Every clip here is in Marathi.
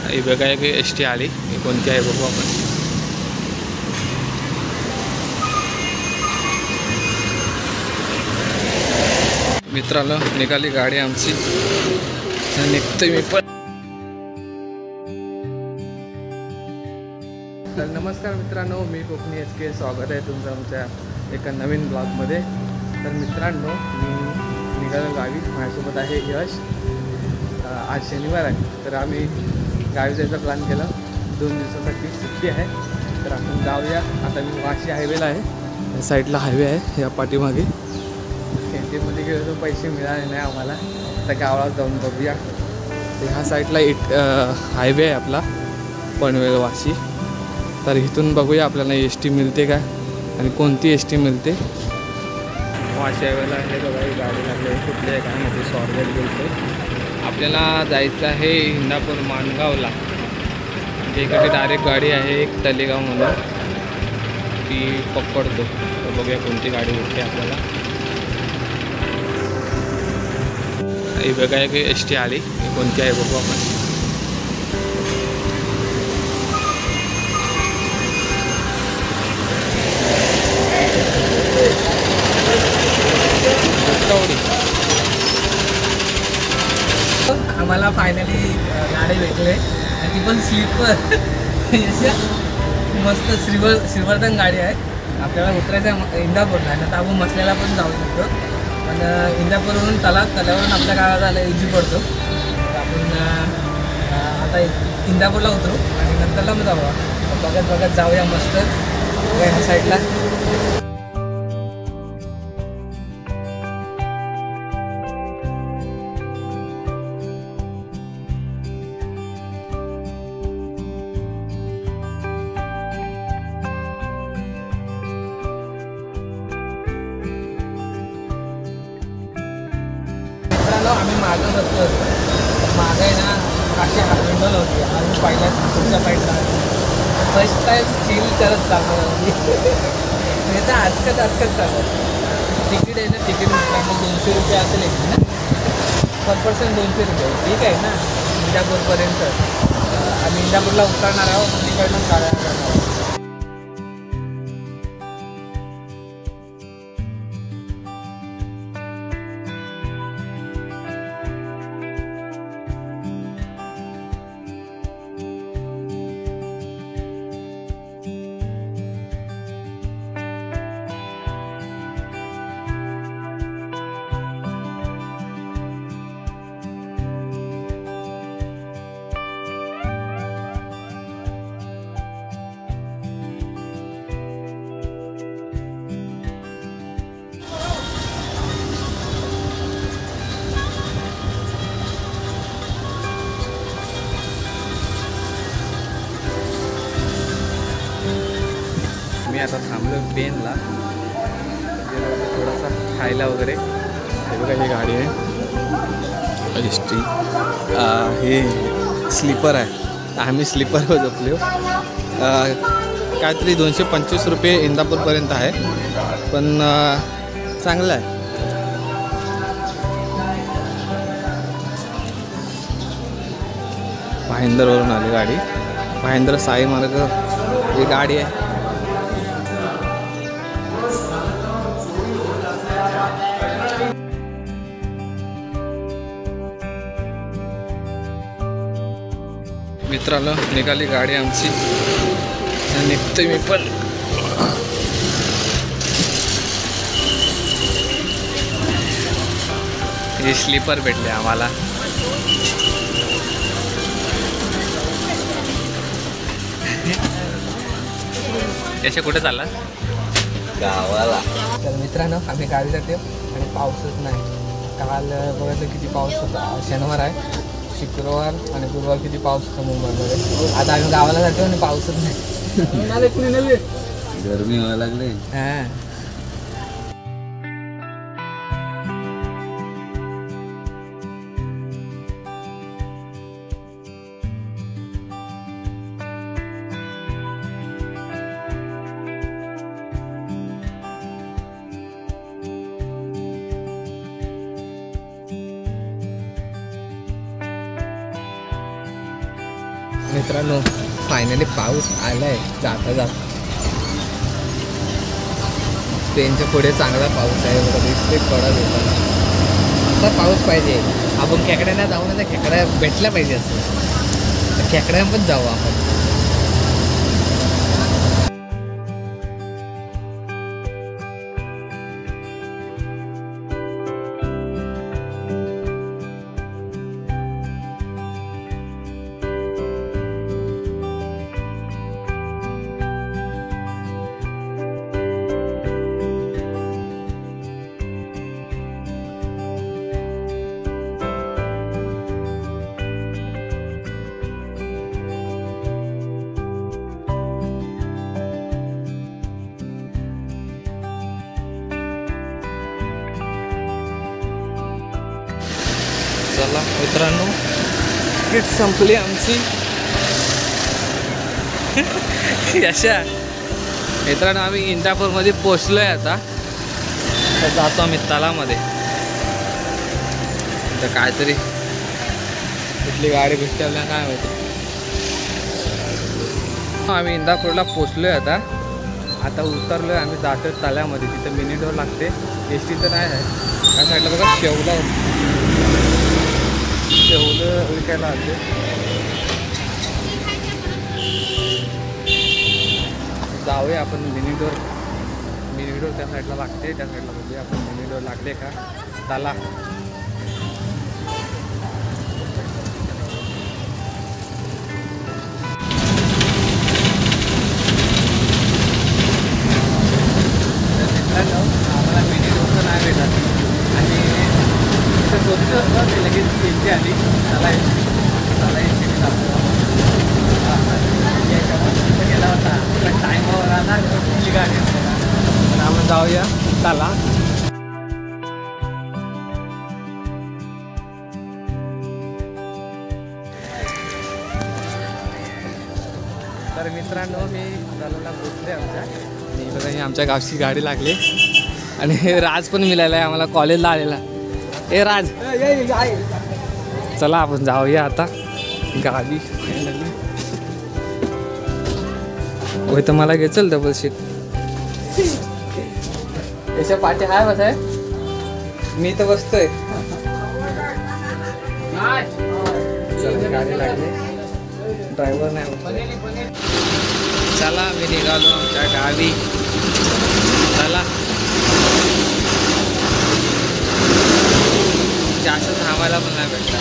ही बघा एक एस टी आली, ही कोणती आहे बघू आपण. मित्रांनो निघाली गाडी आमची, निघतोय मी पण. तर नमस्कार मित्रांनो, मी कोकणी एस के, स्वागत आहे तुमचं आमच्या एका नवीन ब्लॉगमध्ये. तर मित्रांनो मी निघालो गावी, माझ्यासोबत आहे यश. आज शनिवार आहे, तर आम्ही गावी जायचा प्लॅन केला. 2 दिवसासाठी सुट्टी आहे, तर आपण जाऊया. आता मी वाशी हायवेला आहे, या साईडला हायवे आहे, या पाठीमागे. कॅन्टीनमध्ये गेलो तर पैसे मिळाले नाही आम्हाला, आता गावाला जाऊन बघूया. तर ह्या साईडला हायवे आहे आपला पनवेल वाशी. तर इथून बघूया आपल्याला एस टी मिळते का आणि कोणती एस टी मिळते. वाशी हायवेला आहे बघा, ही गाडी लागली आहे. कुठली आहे काय माहिती, सॉर्वेल बोलतो. आपल्याला जायचं आहे इंदापूर माणगावला. म्हणजे इकडे डायरेक्ट गाडी आहे एक तलेगाव म्हणून, ती पकडतो. तर बघूया कोणती गाडी भेटते आपल्याला. ही बघा एक एस टी आली, ही कोणती आहे बघू आपण. आम्हाला फायनली गाडी भेटले, आणि ती पण स्लीपर. मस्त श्रीवर्धन गाडी आहे. आपल्याला उतरायचं इंदापूरला आहे ना, तर आपण मसल्याला पण जाऊ शकतो. पण इंदापूरवरून तलावरून आपल्या गावात आलं इझी पडतो. तर आपण आता इंदापूरला उतरू आणि नंतरला मग जाऊ. बघत जाऊया मस्त ह्या साईडला. आम्ही मागं बसलो होतो, मागं आहे ना अशी विंडो होती. आम्ही पहिल्याच पुढच्या साईडला फर्स्ट टाईम फील करत चालणार होती. म्हणजे तर आजकाल चालत. तिकीट आहे ना, तिकीट 200 रुपये असेल एक ना, पर पर्सन 200 रुपये. ठीक आहे ना, इंदापूरपर्यंत. आम्ही इंदापूरला उतरणार आहोत, तिकडनं गाड्या करणार आहोत. मी आता थांबलो पेनला, थोडासा खायला वगैरे. हे बघा ही गाडी आहे एस टी, हे स्लीपर आहे. आम्ही स्लीपरवर झोपलो. काहीतरी 225 रुपये इंदापूरपर्यंत आहे, पण चांगलं आहे. भाईंदरवरून आली गाडी, भाईंदर साई मार्ग ही गाडी आहे. मित्रांनो निघाली गाडी आमची, निघतोय मी पण. हे स्लीपर भेटले आम्हाला. याच्या कुठे चालला? गावाला. तर मित्रांनो आम्ही गावी जातो आणि पाऊसच नाही. काल बघायचं किती पाऊस होता. शनिवार आहे, शुक्रवार आणि गुरुवार किती पाऊस होता मुंबईमध्ये. आता आम्ही गावाला जातो आणि पाऊसच नाही. गरमी व्हायला लागले. हां, मित्रांनो फायनली पाऊस आलाय जाता जाता. ट्रेनच्या पुढे चांगला पाऊस आहे बघा, दिसते पडत होता. असा पाऊस पाहिजे. आपण खेकड्यांना जाऊ ना, खेकड्या भेटल्या पाहिजे असं. खेकड्या पण जाऊ आपण. चला मित्रांनो, तिकीट संपली आमची. अशा मित्रांनो आम्ही इंदापूरमध्ये पोचलो आहे आता. तर जातो आम्ही तलामध्ये. तर काहीतरी कुठली गाडी भेटते आपल्याला काय माहिती. आम्ही इंदापूरला पोचलो आहे आता. आता उतरलो आहे आम्ही, जातो तल्यामध्ये. तिथं मिनी डोर लागते. एस टी तर नाही आहे. त्या साईडला बघा शेवलं विकायला आले. जाऊया आपण मिनी डोर त्या साईडला लागते. त्या साईडला बघूया आपण मिनी डोर लागते का. त्याला आम्हाला मिनी डोर तर नाही भेटत. आणि तिथं स्वस्त होतं ते लगेच एसटी आली. त्याला एसटी लागतो. गेला होता टाईमावर आला कुठली गाडी पण आपण जाऊया त्याला. तर मित्रांनो मी त्याला पोचले आमच्या. आणि बघा ही आमच्या गावची गाडी लागली. आणि राज पण मिळाला आहे आम्हाला कॉलेजला आलेला. ए राज, चला आपण जाऊया आता गावी. होय तर मला घेचल डबल सीट. याच्या पाठी हाय बस आहे. मी तर बसतोय. चला गाडी लागली. ड्रायव्हर नाही. चला मी निघालो आमच्या गावी. चला जास्त थांबायला पण नाही भेटला.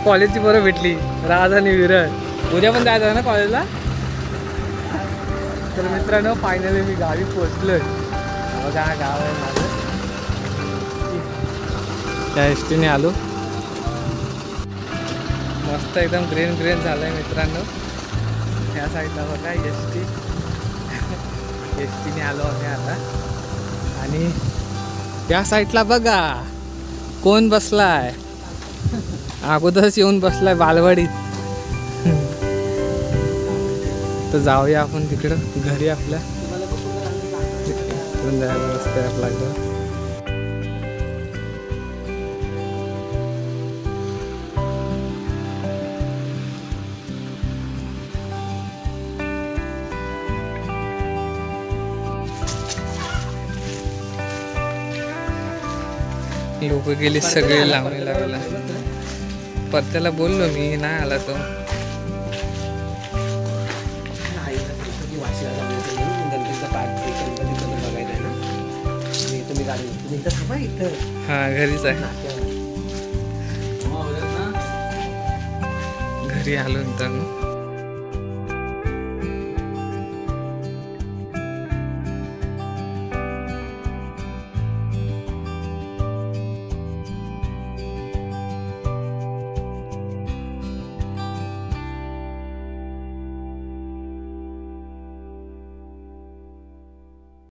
कॉलेजची बरं भेटली राज आणि विरळ. उद्या पण जायचं आहे ना कॉलेजला. तर मित्रांनो फायनली मी गावी पोचलोय. बघा गाव आहे माझं. त्या एस टीने आलो. मस्त एकदम ग्रीन ग्रीन झालं आहे मित्रांनो. ह्या साईडला बघा एस टीने आलो आम्ही आता. आणि त्या साईडला बघा कोण बसलाय. अगोदरच येऊन बसलाय बालवाडीत. तर जाऊया आपण तिकडं घरी आपल्या. तिकडून जायला रस्ता आहे आपला घर. लोक गेले सगळे लावणी लागला. परत्याला बोललो मी नाही आला तो. हा घरीच आहे. घरी आलो नंतर